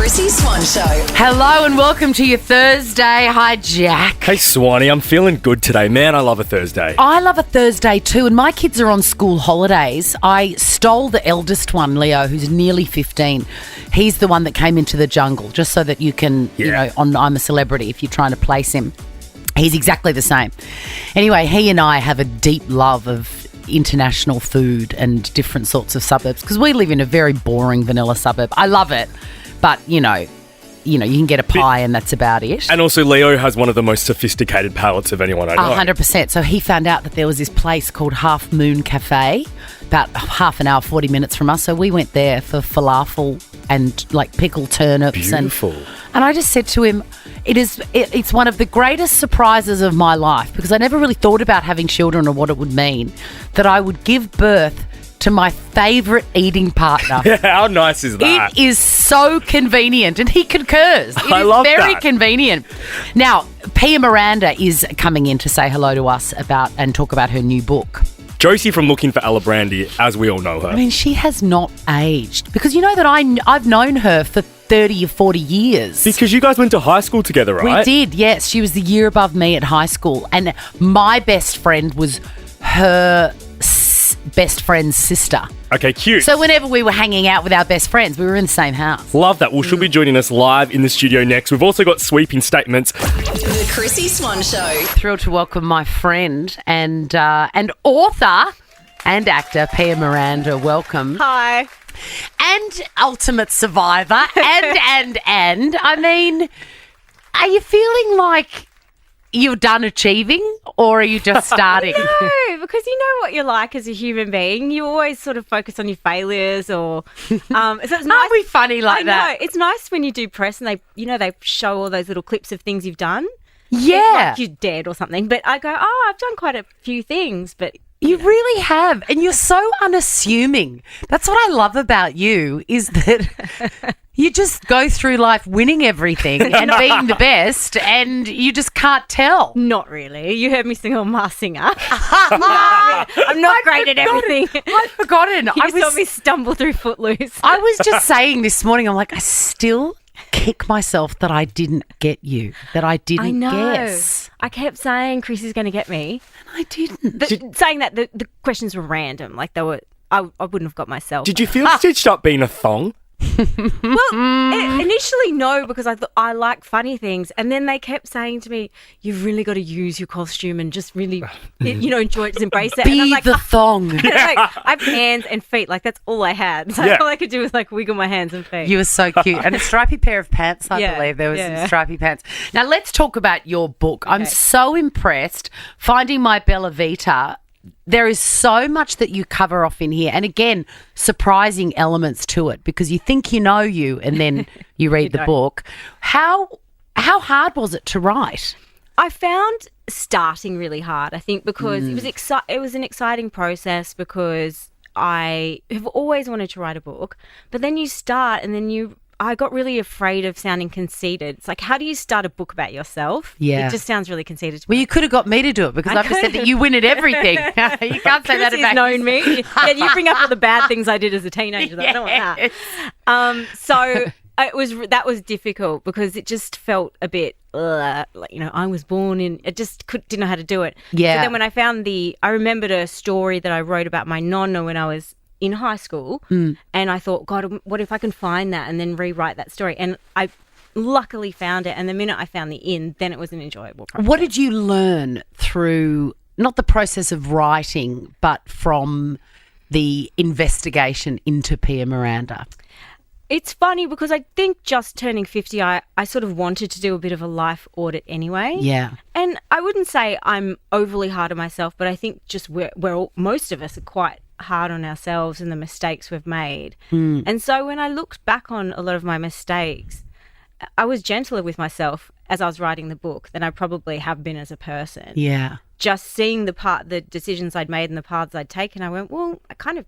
Chrissy Swan Show. Hello and welcome to your Thursday. Hi, Jack. Hey, Swanee, I'm feeling good today. Man, I love a Thursday. I love a Thursday too, and my kids are on school holidays. I stole the eldest one, Leo, who's nearly 15. He's the one that came into the jungle, just so that you can, on I'm a Celebrity, if you're trying to place him. He's exactly the same. Anyway, he and I have a deep love of international food and different sorts of suburbs because we live in a very boring vanilla suburb. I love it, but you can get a pie and that's about it. And also Leo has one of the most sophisticated palates of anyone I know. 100%. So he found out that there was this place called Half Moon Cafe about half an hour, 40 minutes from us. So we went there for falafel and like pickled turnips. Beautiful. And I just said to him, it's one of the greatest surprises of my life because I never really thought about having children or what it would mean that I would give birth to my favourite eating partner. Yeah, how nice is that? It is so convenient, and he concurs. I love very that. convenient. Now, Pia Miranda is coming in to say hello to us and talk about her new book. Josie from Looking for Ella Brandy, as we all know her. I mean, she has not aged because you know that I've known her for 30 or 40 years. Because you guys went to high school together, right? We did, yes. She was the year above me at high school, and my best friend was her best friend's sister. Okay, cute. So whenever we were hanging out with our best friends, we were in the same house. Love that. Well, she'll be joining us live in the studio next. We've also got sweeping statements. The Chrissy Swan Show. Thrilled to welcome my friend and author and actor, Pia Miranda. Welcome. Hi. And ultimate survivor. and. I mean, are you feeling like you're done achieving or are you just starting? No, because you know what you're like as a human being. You always sort of focus on your failures or... so it's nice. Aren't we funny like that? I know. It's nice when you do press and they show all those little clips of things you've done. Yeah. Like you're dead or something. But I go, I've done quite a few things, but... You really have. And you're so unassuming. That's what I love about you is that you just go through life winning everything and being the best and you just can't tell. Not really. You heard me sing on Masked Singer. I'm not great at everything. I'd forgotten. You saw me stumble through Footloose. I was just saying this morning, I'm like, I still kick myself that I didn't get you, that I didn't guess. I kept saying Chris is going to get me. And I didn't. Saying that the questions were random. Like they were, I wouldn't have got myself. Did you feel stitched up being a thong? Well, initially no, because I thought I like funny things, and then they kept saying to me, "You've really got to use your costume and just really, enjoy it, just embrace it." Be and I'm like, the thong. like, I have hands and feet, like that's all I had. So all I could do was like wiggle my hands and feet. You were so cute, and a stripy pair of pants. I believe there was some stripy pants. Now let's talk about your book. Okay. I'm so impressed finding my Bella Vita. There is so much that you cover off in here. And again, surprising elements to it because you think you know you and then you read the book. How hard was it to write? I found starting really hard, I think, because it was an exciting process because I have always wanted to write a book. But then you start and then I got really afraid of sounding conceited. It's like, how do you start a book about yourself? Yeah. It just sounds really conceited to me. Well, you could have got me to do it because I've just said that you win at everything. You can't say that about known me. Yeah, you bring up all the bad things I did as a teenager. Yes. I don't want that. So that was difficult because it just felt a bit like, I was born in, I just didn't know how to do it. Yeah. So then when I found I remembered a story that I wrote about my nonna when I was in high school, and I thought, God, what if I can find that and then rewrite that story? And I luckily found it, and the minute I found the then it was an enjoyable process. What did you learn through, not the process of writing, but from the investigation into Pia Miranda? It's funny because I think just turning 50, I sort of wanted to do a bit of a life audit anyway. Yeah. And I wouldn't say I'm overly hard on myself, but I think just most of us are quite hard on ourselves and the mistakes we've made. And so when I looked back on a lot of my mistakes, I was gentler with myself as I was writing the book than I probably have been as a person. Yeah. Just seeing the decisions I'd made and the paths I'd taken, I went, well, I kind of,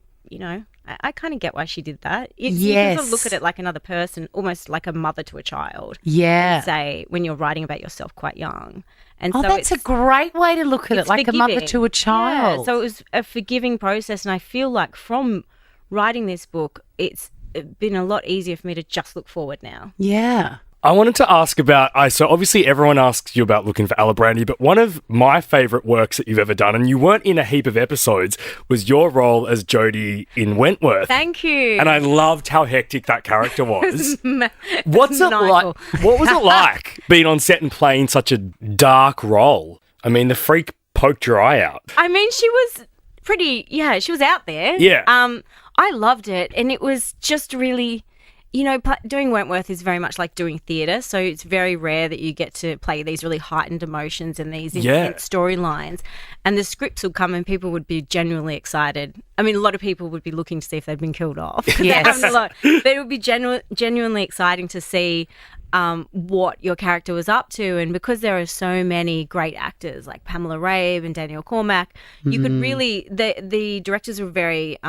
I kind of get why she did that. You can sort of look at it like another person, almost like a mother to a child. Yeah. Say when you're writing about yourself quite young. And so that's a great way to look at it, like forgiving. a mother to a child. Yeah, so it was a forgiving process, and I feel like from writing this book, it's been a lot easier for me to just look forward now. Yeah. I wanted to ask about, so obviously everyone asks you about looking for Alibrandi, but one of my favourite works that you've ever done, and you weren't in a heap of episodes, was your role as Jodie in Wentworth. Thank you. And I loved how hectic that character was. What's it like? What was it like being on set and playing such a dark role? I mean, the freak poked your eye out. I mean, she was she was out there. Yeah. I loved it, and it was just really... doing Wentworth is very much like doing theatre, so it's very rare that you get to play these really heightened emotions and these intense storylines. And the scripts would come and people would be genuinely excited. I mean, a lot of people would be looking to see if they'd been killed off. Yes. But it would be genuinely exciting to see what your character was up to. And because there are so many great actors like Pamela Rabe and Daniel Cormack, you could really... The directors were very...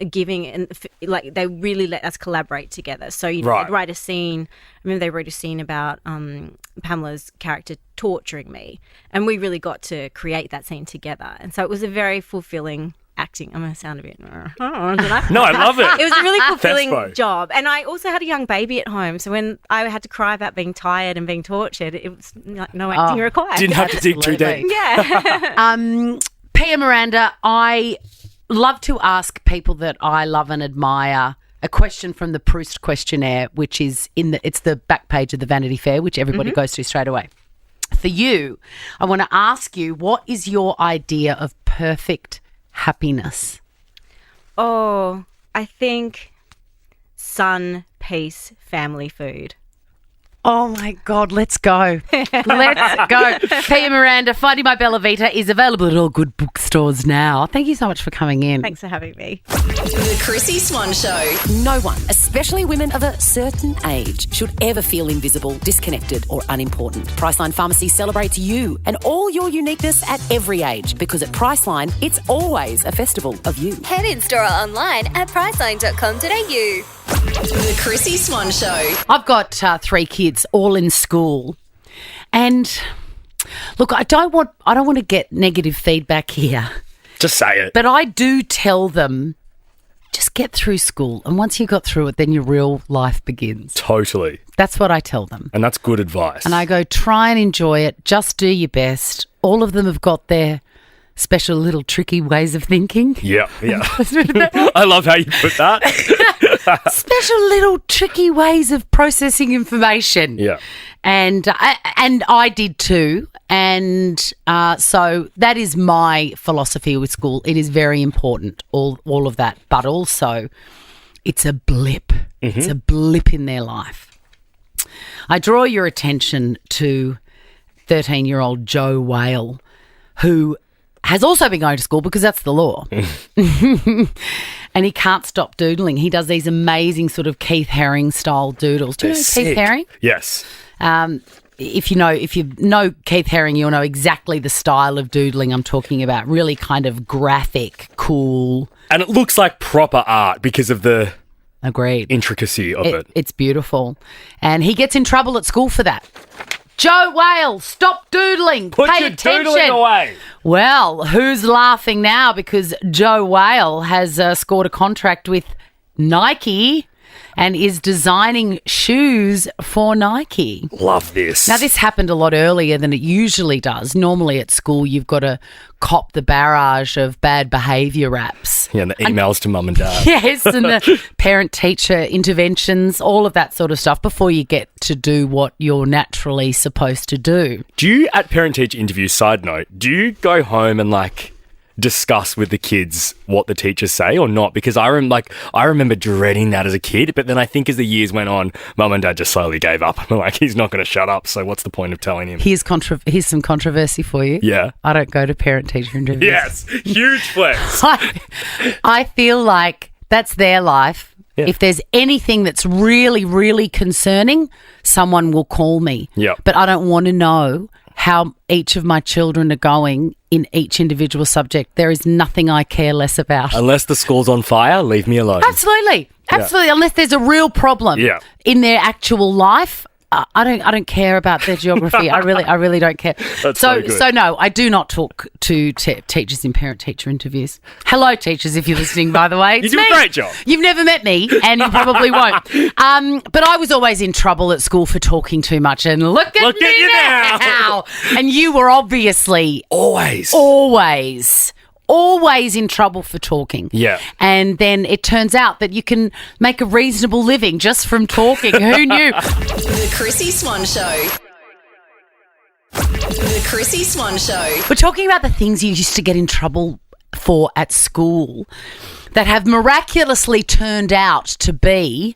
giving, and like they really let us collaborate together. So they'd write a scene. I remember they wrote a scene about Pamela's character torturing me, and we really got to create that scene together. And so it was a very fulfilling acting. I'm going to sound a bit... No, I love it. It was a really fulfilling job. And I also had a young baby at home, so when I had to cry about being tired and being tortured, it was like no acting required. Didn't have to dig too deep. Yeah. Pia Miranda, I love to ask people that I love and admire a question from the Proust questionnaire, which is it's the back page of the Vanity Fair, which everybody goes to straight away. For you, I want to ask you, what is your idea of perfect happiness? Oh, I think sun, peace, family, food. Oh, my God, let's go. Let's go. Pia Miranda, Finding My Bella Vita is available at all good bookstores now. Thank you so much for coming in. Thanks for having me. The Chrissy Swan Show. No one, especially women of a certain age, should ever feel invisible, disconnected or unimportant. Priceline Pharmacy celebrates you and all your uniqueness at every age, because at Priceline, it's always a festival of you. Head in store or online at priceline.com.au. The Chrissy Swan Show. I've got 3 kids all in school, and look, I don't want to get negative feedback here. Just say it. But I do tell them, just get through school, and once you got through it, then your real life begins. Totally. That's what I tell them. And that's good advice. And I go, try and enjoy it. Just do your best. All of them have got their special little tricky ways of thinking. Yeah. I love how you put that. Special little tricky ways of processing information. Yeah. And I did too. And so that is my philosophy with school. It is very important, all of that. But also, it's a blip. Mm-hmm. It's a blip in their life. I draw your attention to 13-year-old Joe Whale, who has also been going to school because that's the law. And he can't stop doodling. He does these amazing sort of Keith Haring style doodles. Do you know Keith Haring? Yes. If you know Keith Haring, you'll know exactly the style of doodling I'm talking about. Really kind of graphic, cool. And it looks like proper art because of the intricacy of it. It's beautiful. And he gets in trouble at school for that. Joe Whale, stop doodling. Put Pay your attention. doodling away. Well, who's laughing now? Because Joe Whale has scored a contract with Nike and is designing shoes for Nike. Love this. Now, this happened a lot earlier than it usually does. Normally at school, you've got to cop the barrage of bad behaviour raps. Yeah, and the emails to mum and dad. Yes, and the parent-teacher interventions, all of that sort of stuff before you get to do what you're naturally supposed to do. Do you, at parent-teacher interviews, side note, do you go home and discuss with the kids what the teachers say or not? Because I remember dreading that as a kid, but then I think as the years went on, mum and dad just slowly gave up. He's not going to shut up, so what's the point of telling him? Here's some controversy for you. Yeah. I don't go to parent-teacher interviews. Yes, huge flex. I feel like that's their life. Yeah. If there's anything that's really, really concerning, someone will call me. Yeah. But I don't want to know how each of my children are going in each individual subject. There is nothing I care less about. Unless the school's on fire, leave me alone. Absolutely. Yeah. Unless there's a real problem in their actual life, I don't care about their geography. I really don't care. That's so good. So no, I do not talk to teachers in parent-teacher interviews. Hello, teachers, if you're listening, by the way. You do a great job. You've never met me, and you probably won't. But I was always in trouble at school for talking too much, and look at you now. And you were obviously always in trouble for talking. Yeah. And then it turns out that you can make a reasonable living just from talking. Who knew? The Chrissy Swan Show. The Chrissy Swan Show. We're talking about the things you used to get in trouble for at school that have miraculously turned out to be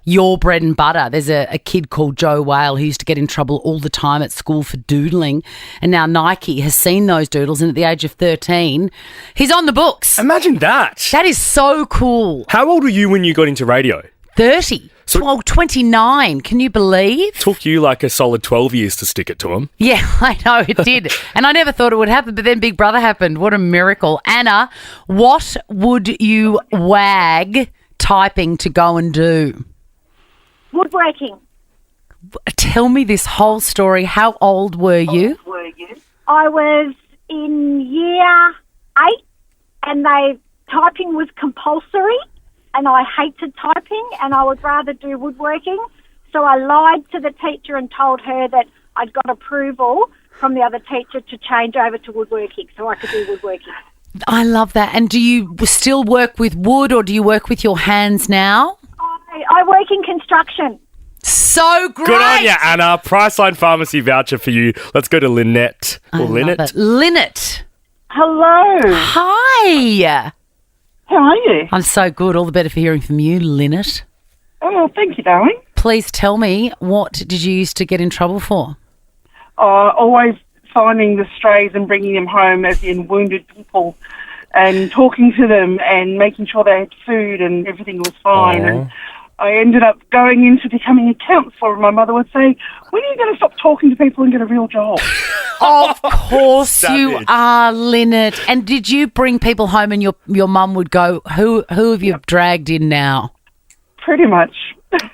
your bread and butter. There's a kid called Joe Whale who used to get in trouble all the time at school for doodling, and now Nike has seen those doodles, and at the age of 13, he's on the books. Imagine that. That is so cool. How old were you when you got into radio? 30. 29. Can you believe? Took you like a solid 12 years to stick it to him. Yeah, I know, it did. And I never thought it would happen, but then Big Brother happened. What a miracle. Anna, what would you wag typing to go and do? Woodworking. Tell me this whole story. How old were you? I was in year 8 and typing was compulsory and I hated typing and I would rather do woodworking. So I lied to the teacher and told her that I'd got approval from the other teacher to change over to woodworking so I could do woodworking. I love that. And do you still work with wood or do you work with your hands now? I work in construction. So great. Good on you, Anna. Priceline Pharmacy voucher for you. Let's go to Lynette. Lynette. Lynette. Hello. Hi. How are you? I'm so good. All the better for hearing from you, Lynette. Oh, thank you, darling. Please tell me, what did you used to get in trouble for? Always finding the strays and bringing them home, as in wounded people, and talking to them and making sure they had food and everything was fine. And I ended up going into becoming a counsellor, and my mother would say, when are you going to stop talking to people and get a real job? Of course you are, Lynette. And did you bring people home and your mum would go, who have you dragged in now? Pretty much.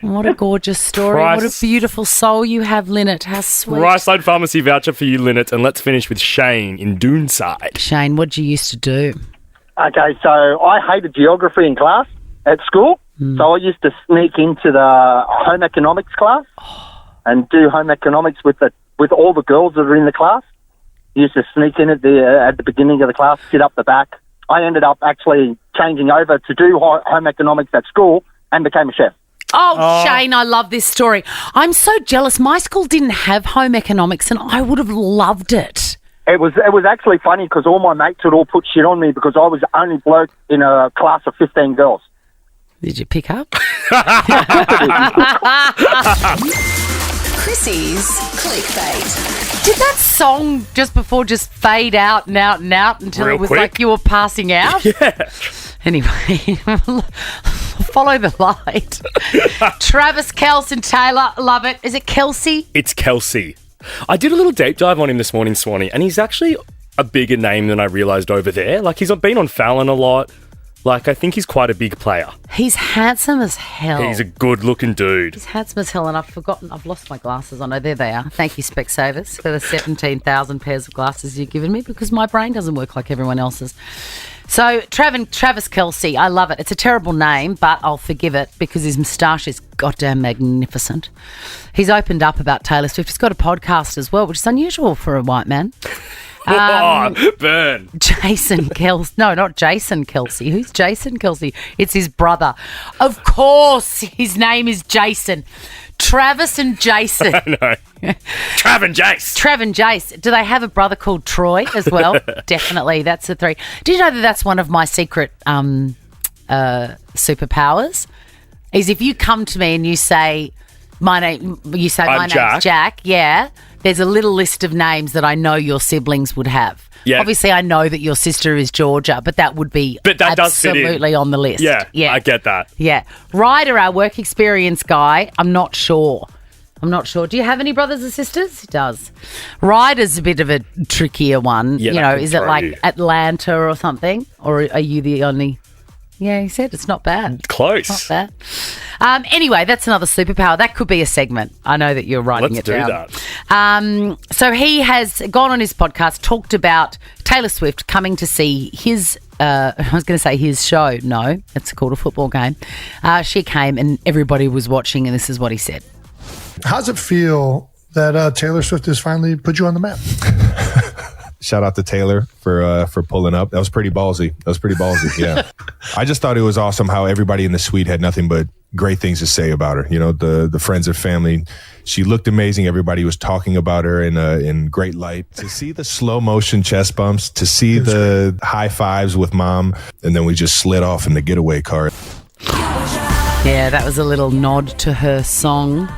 What a gorgeous story. What a beautiful soul you have, Lynette. How sweet. Priceline Pharmacy voucher for you, Lynette. And let's finish with Shane in Doonside. Shane, what did you used to do? Okay, so I hated geography in class at school. So I used to sneak into the home economics class and do home economics with all the girls that are in the class. Used to sneak in at the beginning of the class, sit up the back. I ended up actually changing over to do home economics at school and became a chef. Oh, Shane, I love this story. I'm so jealous. My school didn't have home economics and I would have loved it. It was actually funny because all my mates would all put shit on me because I was the only bloke in a class of 15 girls. Did you pick up? Chrissy's Clickbait. Did that song just before just fade out and out and out until Real it was quick? like you were passing out? Yeah. Anyway, follow the light. Travis Kelson Taylor, love it. Is it Kelsey? It's Kelsey. I did a little deep dive on him this morning, Swanee, and he's actually a bigger name than I realised over there. Like, he's been on Fallon a lot. Like, I think he's quite a big player. He's handsome as hell. He's a good-looking dude. He's handsome as hell, and I've lost my glasses. I know, there they are. Thank you, Specsavers, for the 17,000 pairs of glasses you've given me because my brain doesn't work like everyone else's. So, Travis Kelsey, I love it. It's a terrible name, but I'll forgive it because his moustache is goddamn magnificent. He's opened up about Taylor Swift. He's got a podcast as well, which is unusual for a white man. Burn. Jason Kelsey. No, not Jason Kelsey. Who's Jason Kelsey? It's his brother. Of course, his name is Jason. Travis and Jason. I know. Trav and Jace. Trav and Jace. Do they have a brother called Troy as well? Definitely. That's the three. Did you know that that's one of my secret superpowers? Is if you come to me and you say, my name's Jack. Yeah. There's a little list of names that I know your siblings would have. Yeah. Obviously, I know that your sister is Georgia, but that would be absolutely on the list. Yeah, I get that. Yeah. Ryder, our work experience guy, I'm not sure. Do you have any brothers or sisters? He does. Ryder's a bit of a trickier one. Yeah, is it like Atlanta or something? Or are you the only... Yeah, he said it's not bad. Close. Not bad. Anyway, that's another superpower. That could be a segment. I know that you're writing Let's it down. do that. So he has gone on his podcast, talked about Taylor Swift coming to see his, I was going to say his show. No, it's called a football game. She came and everybody was watching, and this is what he said. How's it feel that Taylor Swift has finally put you on the map? Shout out to Taylor for pulling up. That was pretty ballsy. Yeah. I just thought it was awesome how everybody in the suite had nothing but great things to say about her. You know, the friends and family. She looked amazing. Everybody was talking about her in great light. To see the slow motion chest bumps, to see the high fives with mom, and then we just slid off in the getaway car. Yeah, that was a little nod to her song.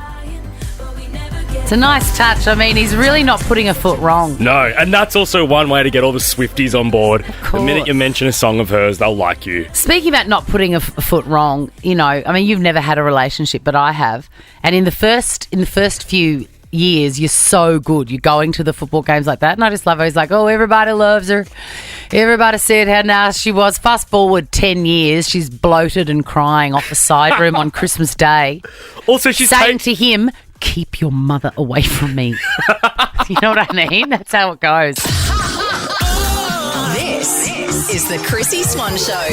It's a nice touch. I mean, he's really not putting a foot wrong. No, and that's also one way to get all the Swifties on board. The minute you mention a song of hers, they'll like you. Speaking about not putting a foot wrong, you know, I mean, you've never had a relationship, but I have. And in the first few years, you're so good. You're going to the football games like that. And I just love her. He's like, oh, everybody loves her. Everybody said how nice she was. Fast forward 10 years, she's bloated and crying off the side room on Christmas Day. Also, she's saying to him, keep your mother away from me. You know what I mean? That's how it goes. This is the Chrissy Swan Show.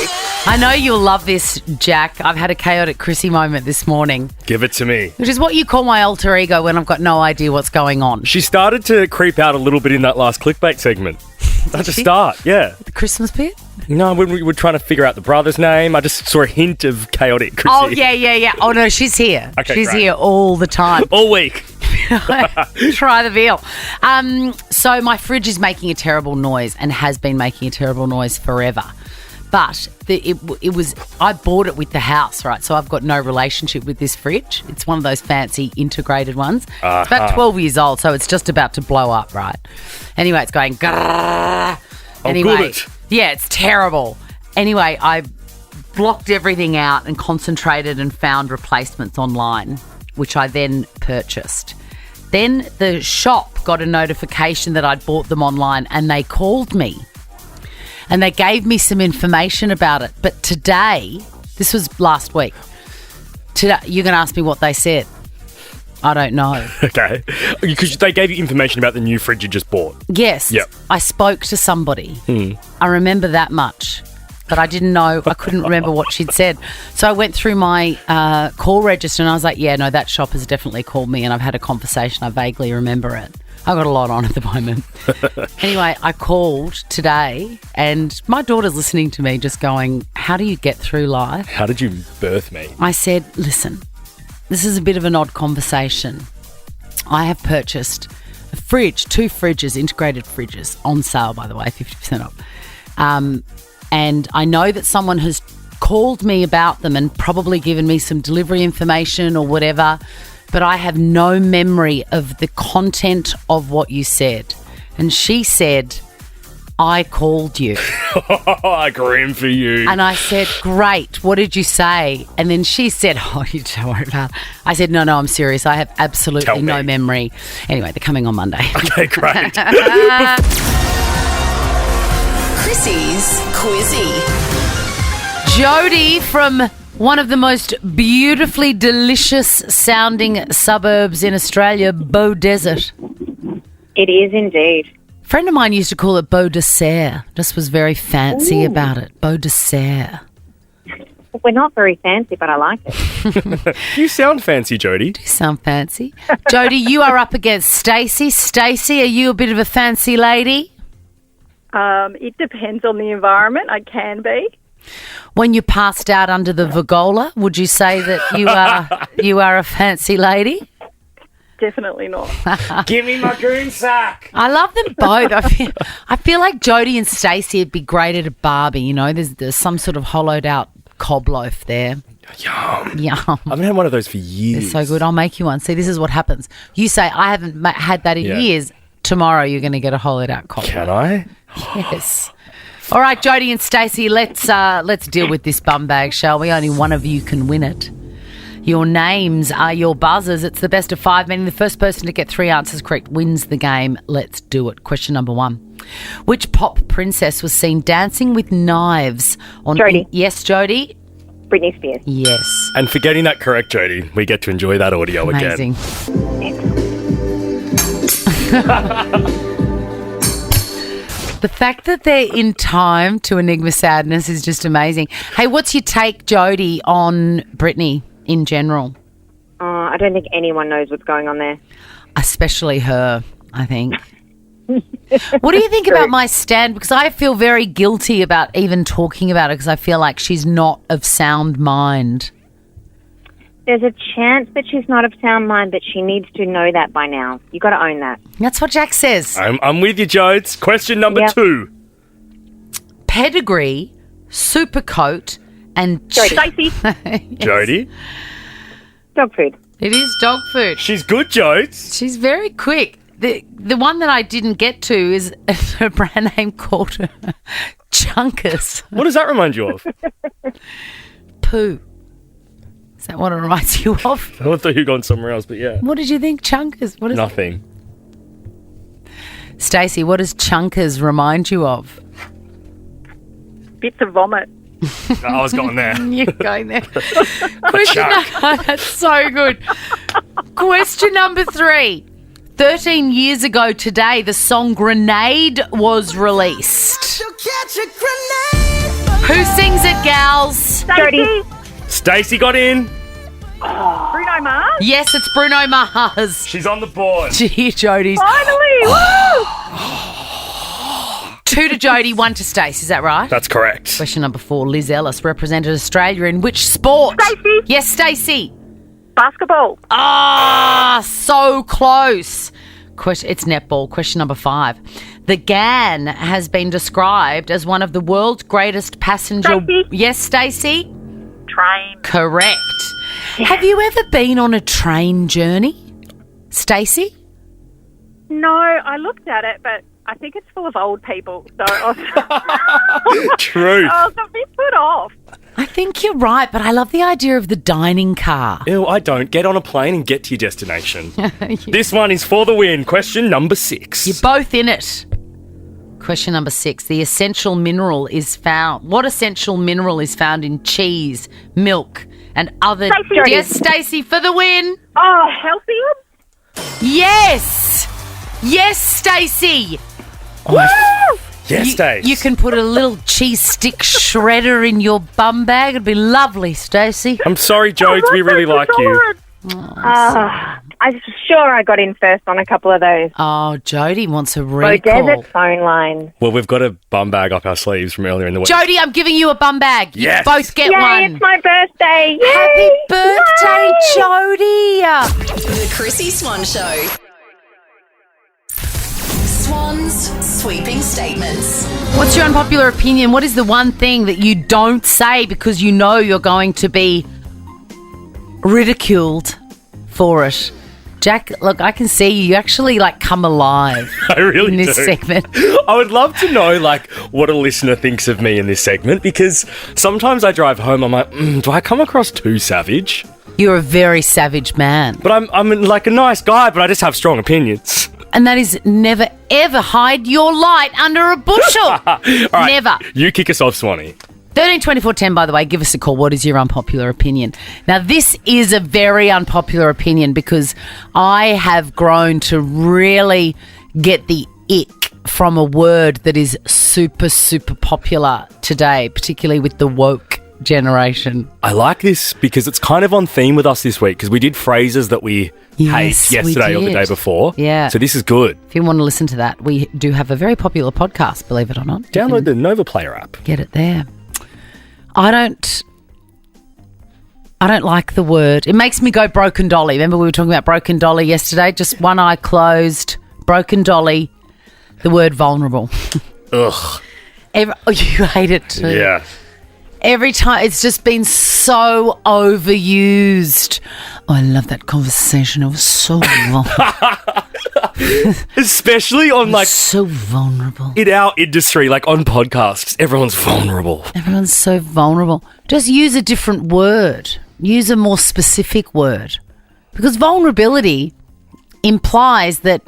I know you'll love this, Jack. I've had a chaotic Chrissy moment this morning. Give it to me. Which is what you call my alter ego when I've got no idea what's going on. She started to creep out a little bit in that last clickbait segment. At the start, yeah. The Christmas bit? No, when we were trying to figure out the brother's name, I just saw a hint of chaotic Chrissy. Oh, yeah. Oh, no, she's here. Okay, she's great. here all the time. All week. Try the veal. So my fridge is making a terrible noise and has been making a terrible noise forever. But it was, I bought it with the house, right? So I've got no relationship with this fridge. It's one of those fancy integrated ones. It's about 12 years old, so it's just about to blow up, right? Anyway, it's going grrrr. Anyway, good. Yeah, it's terrible. Anyway, I blocked everything out and concentrated and found replacements online, which I then purchased. Then the shop got a notification that I'd bought them online and they called me. And they gave me some information about it. But today, this was last week, today, you're going to ask me what they said. I don't know. Okay. Because they gave you information about the new fridge you just bought. Yes. Yep. I spoke to somebody. I remember that much. But I didn't know, I couldn't remember what she'd said. So I went through my call register and I was like, yeah, no, that shop has definitely called me and I've had a conversation. I vaguely remember it. I've got a lot on at the moment. Anyway, I called today and my daughter's listening to me just going, how do you get through life? How did you birth me? I said, listen, this is a bit of an odd conversation. I have purchased a fridge, 2 fridges, integrated fridges, on sale, by the way, 50% off. And I know that someone has called me about them and probably given me some delivery information or whatever, but I have no memory of the content of what you said. And she said, I called you. Grim for you. And I said, great, what did you say? And then she said, oh, you don't worry about it. I said, no, I'm serious. I have absolutely no memory. Anyway, they're coming on Monday. Okay, great. Chrissy's Quizzy. Jody from one of the most beautifully delicious sounding suburbs in Australia, Beau Desert. It is indeed. A friend of mine used to call it Beau Dessert. Just was very fancy about it. Beau Dessert. We're not very fancy, but I like it. You sound fancy, Jody. Do sound fancy. Jody, you are up against Stacey. Stacey, are you a bit of a fancy lady? It depends on the environment. I can be. When you passed out under the Vigola, would you say that you are a fancy lady? Definitely not. Give me my goon sack. I love them both. I feel like Jody and Stacey would be great at a Barbie. You know, there's some sort of hollowed out cob loaf there. Yum. Yum. I haven't had one of those for years. They're so good. I'll make you one. See, this is what happens. You say, I haven't had that in years. Tomorrow you're going to get a hollowed out cob. Can I? Yes. All right, Jody and Stacey, let's deal with this bum bag, shall we? Only one of you can win it. Your names are your buzzers. It's the best of 5, meaning the first person to get 3 answers correct wins the game. Let's do it. Question number 1. Which pop princess was seen dancing with knives on... Jodie. Yes, Jodie? Britney Spears. Yes. And for getting that correct, Jodie, we get to enjoy that audio Amazing. again. The fact that they're in time to Enigma Sadness is just amazing. Hey, what's your take, Jodie, on Britney in general? I don't think anyone knows what's going on there. Especially her, I think. What do you think about my stand? Because I feel very guilty about even talking about it because I feel like she's not of sound mind. There's a chance that she's not of sound mind, but she needs to know that by now. You got to own that. That's what Jack says. I'm with you, Jodes. Question number 2. Pedigree, Supercoat, and... Stacey. Jodie? Dog food. It is dog food. She's good, Jodes. She's very quick. The one that I didn't get to is a brand name called Chunkers. What does that remind you of? Poo. Is that what it reminds you of? I thought you were going somewhere else, but yeah. What did you think, Chunkers? What is Nothing. Stacey, what does Chunkers remind you of? Bits of vomit. No, I was going there. You're going there. That's so good. Question number 3. 13 years ago today, the song Grenade was released. Who sings it, gals? Jodie. Stacey got in. Bruno Mars? Yes, it's Bruno Mars. She's on the board. Gee, Jodie's. Finally! Woo! 2 to Jodie, 1 to Stacey. Is that right? That's correct. Question number 4. Liz Ellis represented Australia in which sport? Stacey. Yes, Stacey. Basketball. Ah, so close. It's netball. Question number 5. The GAN has been described as one of the world's greatest passenger... Stacey. Yes, Stacey? Train. Correct. Have you ever been on a train journey, Stacey? No, I looked at it, but I think it's full of old people. So I Truth. was a bit put off. I think you're right, but I love the idea of the dining car. Ew, I don't. Get on a plane and get to your destination. This one is for the win. Question number 6. You're both in it. Question number 6. The essential mineral is found... What essential mineral is found in cheese, milk, and other... Stacey. Yes, Stacey, for the win. Oh, healthier? Yes! Yes, Stacey! Yes, Stace. You can put a little cheese stick shredder in your bum bag. It'd be lovely, Stacey. I'm sorry, Jodes. We really like you. I'm sure I got in first on a couple of those. Oh, Jodie wants a recall. Desert phone line. Well, we've got a bum bag up our sleeves from earlier in the week. Jodie, I'm giving you a bum bag. You Yes. both get Yay, one. it's my birthday. Yay! Happy birthday, Jodie. The Chrissy Swan Show. Swan's sweeping statements. What's your unpopular opinion? What is the one thing that you don't say because you know you're going to be ridiculed for it? Jack, look, I can see you actually come alive. I really in this do. segment. I would love to know what a listener thinks of me in this segment, because sometimes I drive home, I'm like, do I come across too savage? You're a very savage man. But I'm a nice guy, but I just have strong opinions. And that is never, ever hide your light under a bushel. All right, Never. You kick us off, Swanee. 13 24 10, by the way, give us a call. What is your unpopular opinion? Now, this is a very unpopular opinion because I have grown to really get the ick from a word that is super, super popular today, particularly with the woke generation. I like this because it's kind of on theme with us this week, because we did phrases that we hate yesterday or the day before. Yeah. So this is good. If you want to listen to that, we do have a very popular podcast, believe it or not. Download the Nova Player app. Get it there. I don't like the word. It makes me go broken dolly. Remember we were talking about broken dolly yesterday? Just one eye closed, broken dolly, the word vulnerable. Ugh. You hate it too. Yeah. Every time, it's just been so overused. Oh, I love that conversation. It was so vulnerable. Especially on so vulnerable. in our industry, on podcasts, everyone's vulnerable. Everyone's so vulnerable. Just use a different word. Use a more specific word. Because vulnerability implies that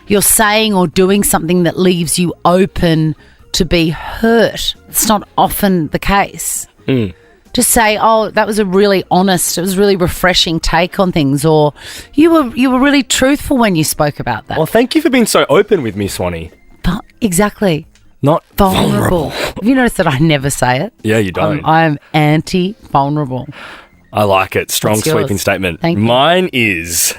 you're saying or doing something that leaves you open to be hurt. It's not often the case. Just say, oh, that was a really honest, it was a really refreshing take on things, or you were really truthful when you spoke about that. Well, thank you for being so open with me, Swanee. But exactly. Not vulnerable. Have you noticed that I never say it? Yeah, you don't. I'm anti-vulnerable. I like it. Strong What's yours? sweeping statement. Thank you. Mine is,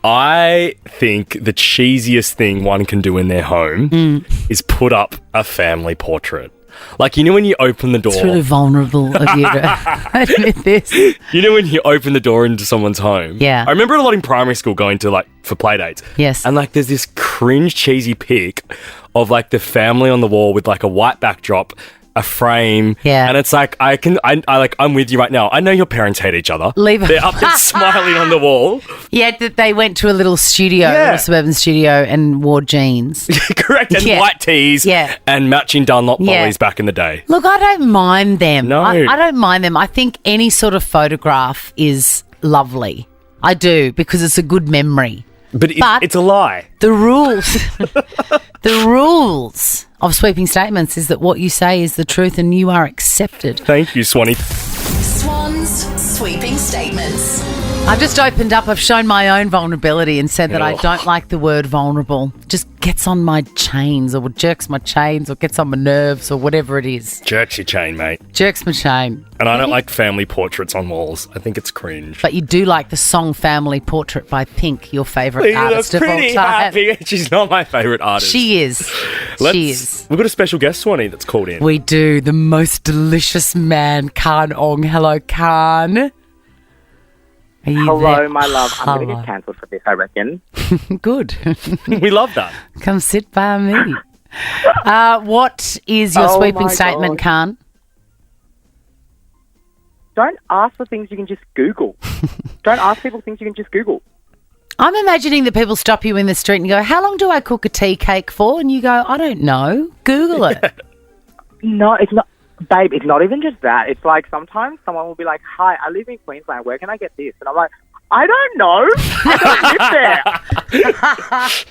I think the cheesiest thing one can do in their home is put up a family portrait. Like, you know when you open the door... It's really vulnerable of you to admit this. You know when you open the door into someone's home? Yeah. I remember a lot in primary school going to, like, for play dates. Yes. And, like, there's this cringe, cheesy pic of, like, the family on the wall with, like, a white backdrop, a frame. Yeah. And it's like, I'm with you right now. I know your parents hate each other. Leave They're up there smiling on the wall. Yeah, that they went to a little studio, a little suburban studio, and wore jeans. Correct. And white tees. Yeah. And matching Dunlop volleys back in the day. Look, I don't mind them. No. I don't mind them. I think any sort of photograph is lovely. I do, because it's a good memory. But it's a lie. The rules of sweeping statements is that what you say is the truth and you are accepted. Thank you, Swanee. Swan's sweeping statements. I've just opened up. I've shown my own vulnerability and said that I don't like the word vulnerable. It just gets on my chains or jerks my chains or gets on my nerves or whatever it is. Jerks your chain, mate. Jerks my chain. And I don't like family portraits on walls. I think it's cringe. But you do like the song Family Portrait by Pink, your favourite artist of all time. Happy. She's not my favourite artist. She is. She is. We've got a special guest, Swanee, that's called in. We do. The most delicious man, Khan Ong. Hello, Khan. Are you Hello, there? my love. I'm going to Hello. get cancelled for this, I reckon. Good. We love that. Come sit by me. What is your sweeping my statement, God. Khan? Don't ask for things you can just Google. Don't ask people things you can just Google. I'm imagining that people stop you in the street and go, how long do I cook a tea cake for? And you go, I don't know. Google it. No, it's not. Babe, it's not even just that. It's like sometimes someone will be like, hi, I live in Queensland. Where can I get this? And I'm like, I don't know. I don't live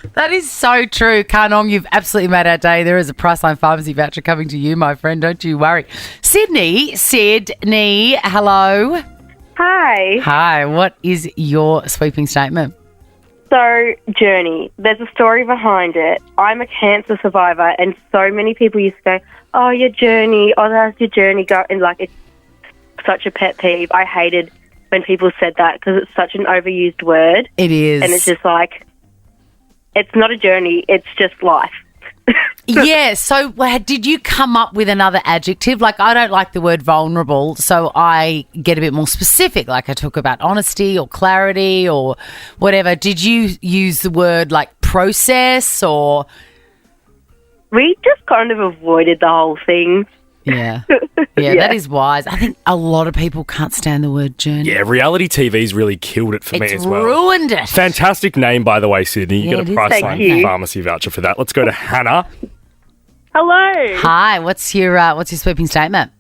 there. That is so true. Karnong, you've absolutely made our day. There is a Priceline Pharmacy voucher coming to you, my friend. Don't you worry. Sydney, hello. Hi. Hi, what is your sweeping statement? So, journey. There's a story behind it. I'm a cancer survivor, and so many people used to go, oh, your journey, oh, how's your journey go? And, like, it's such a pet peeve. I hated when people said that because it's such an overused word. It is. And it's just like, it's not a journey, it's just life. Yeah, so did you come up with another adjective? Like, I don't like the word vulnerable, so I get a bit more specific. Like, I talk about honesty or clarity or whatever. Did you use the word, like, process or... We just kind of avoided the whole thing. Yeah. Yeah, that is wise. I think a lot of people can't stand the word journey. Yeah, reality TV's really killed it for me as well. Ruined it. Fantastic name, by the way, Sydney. You Yeah, get a it is. Thank Priceline you. Pharmacy voucher for that. Let's go to Hannah. Hello. Hi, what's your sweeping statement?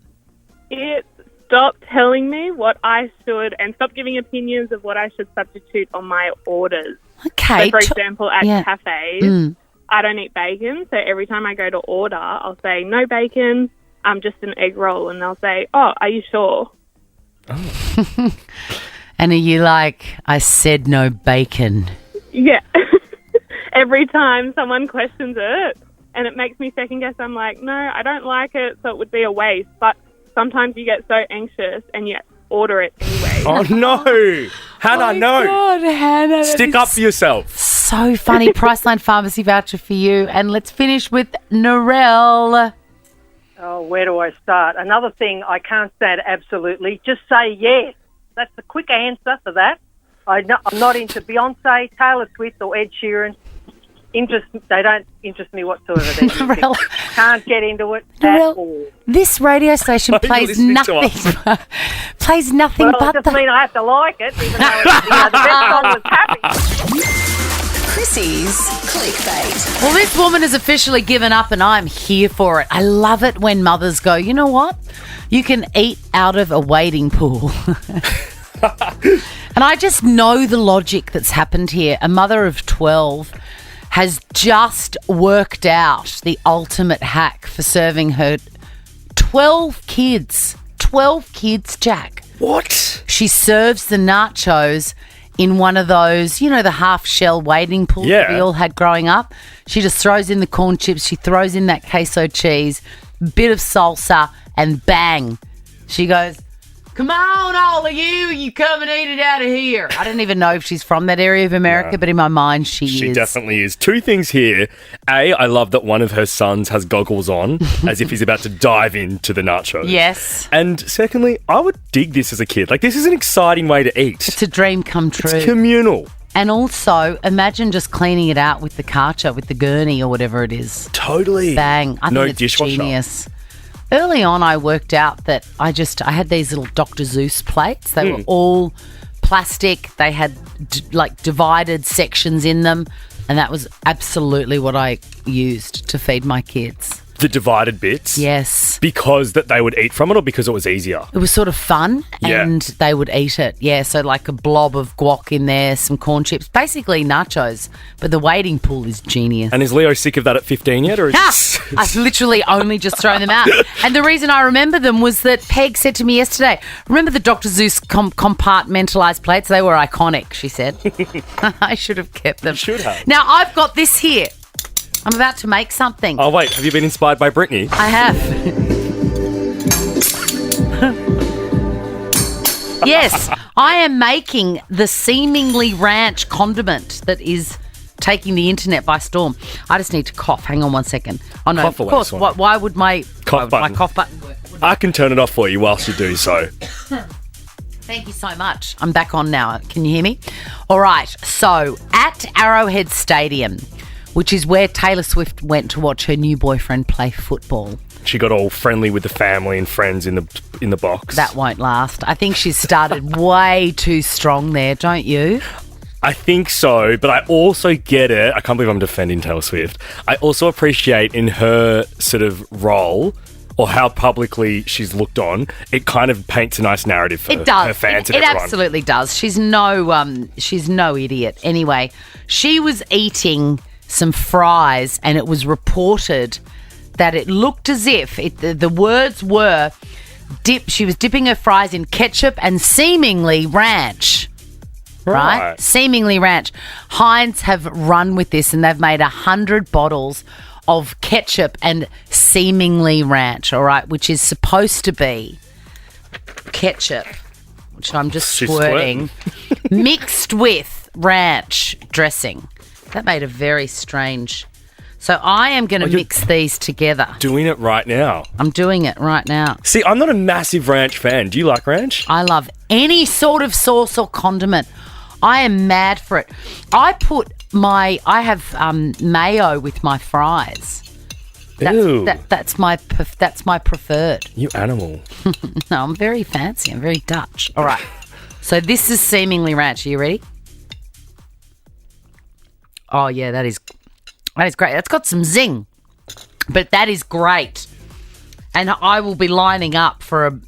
It stop telling me what I should and stop giving opinions of what I should substitute on my orders. Okay. So, for example, at yeah. cafes, I don't eat bacon, so every time I go to order, I'll say, no bacon, just an egg roll, and they'll say, oh, are you sure? And are you like, I said no bacon? Yeah. Every time someone questions it, and it makes me second guess, I'm like, no, I don't like it, so it would be a waste. But sometimes you get so anxious and you order it anyway. Oh, no. Hannah, no. God, Hannah. that Stick is up for yourself. So funny. Priceline Pharmacy voucher for you. And let's finish with Narelle. Oh, where do I start? Another thing I can't stand absolutely. Just say yes. That's the quick answer for that. I'm not into Beyonce, Taylor Swift or Ed Sheeran. They don't interest me whatsoever. Narelle. Can't get into it Narelle, at all. This radio station plays nothing. Plays nothing Well, but it doesn't mean I have to like it, even though the best song was Happy. Chrissy's Clickbait. Well, this woman has officially given up and I'm here for it. I love it when mothers go, you know what? You can eat out of a wading pool. And I just know the logic that's happened here. A mother of 12 has just worked out the ultimate hack for serving her 12 kids. 12 kids, Jack. What? She serves the nachos in one of those, you know, the half-shell wading pools that we all had growing up. She just throws in the corn chips. She throws in that queso cheese, bit of salsa, and bang. She goes, come on, all of you come and eat it out of here. I don't even know if she's from that area of America, but in my mind she is. She definitely is. Two things here. A, I love that one of her sons has goggles on as if he's about to dive into the nachos. Yes. And secondly, I would dig this as a kid. Like, this is an exciting way to eat. It's a dream come true. It's communal. And also, imagine just cleaning it out with the karcher, with the gurney or whatever it is. Totally. Bang. I No think it's dishwasher. genius. Early on, I worked out that I had these little Dr. Zeus plates. They were all plastic. They had divided sections in them. And that was absolutely what I used to feed my kids. The divided bits? Yes. Because that they would eat from it or because it was easier? It was sort of fun and they would eat it. Yeah, so like a blob of guac in there, some corn chips, basically nachos. But the wading pool is genius. And is Leo sick of that at 15 yet? Or is I've literally only just thrown them out. And the reason I remember them was that Peg said to me yesterday, remember the Dr. Zeus compartmentalised plates? They were iconic, she said. I should have kept them. You should have. Now, I've got this here. I'm about to make something. Oh, wait. Have you been inspired by Britney? I have. Yes, I am making the seemingly ranch condiment that is taking the internet by storm. I just need to cough. Hang on 1 second. Oh, no, Cough of away, course. Swan. Why would my cough button work? I can turn it off for you whilst you do so. Thank you so much. I'm back on now. Can you hear me? All right. So, at Arrowhead Stadium, which is where Taylor Swift went to watch her new boyfriend play football. She got all friendly with the family and friends in the box. That won't last. I think she's started way too strong there, don't you? I think so, but I also get it. I can't believe I'm defending Taylor Swift. I also appreciate in her sort of role or how publicly she's looked on, it kind of paints a nice narrative for her fans and everyone. It absolutely does. She's no idiot. Anyway, she was eating some fries and it was reported that it looked as if the words were she was dipping her fries in ketchup and seemingly ranch. Right? Seemingly ranch. Heinz have run with this and they've made 100 bottles of ketchup and seemingly ranch, all right, which is supposed to be ketchup, which I'm just squirting, mixed with ranch dressing. That made a very strange... So I am going to mix these together. Doing it right now. I'm doing it right now. See, I'm not a massive ranch fan. Do you like ranch? I love any sort of sauce or condiment. I am mad for it. I have mayo with my fries. That's my preferred. You animal. No, I'm very fancy. I'm very Dutch. All right. So this is seemingly ranch. Are you ready? Oh yeah, that is great. That's got some zing, but that is great. And I will be lining up for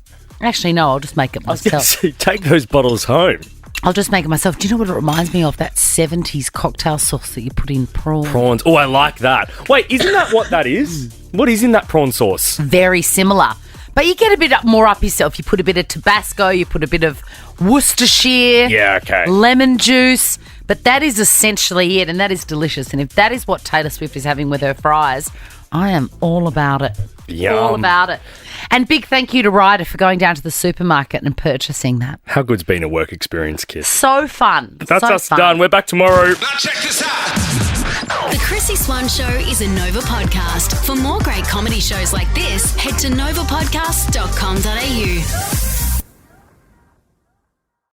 Actually, no, I'll just make it myself. I was gonna say, take those bottles home. I'll just make it myself. Do you know what it reminds me of? That 70s cocktail sauce that you put in prawns. Prawns. Oh, I like that. Wait, isn't that what that is? What is in that prawn sauce? Very similar. But you get a bit more up yourself. You put a bit of Tabasco, you put a bit of Worcestershire. Yeah, okay. Lemon juice. But that is essentially it, and that is delicious. And if that is what Taylor Swift is having with her fries, I am all about it. Yum. All about it. And big thank you to Ryder for going down to the supermarket and purchasing that. How good's been a work experience, kid? So fun. That's so us fun. done. We're back tomorrow. Now check this out. The Chrissy Swan Show is a Nova podcast. For more great comedy shows like this, head to novapodcast.com.au.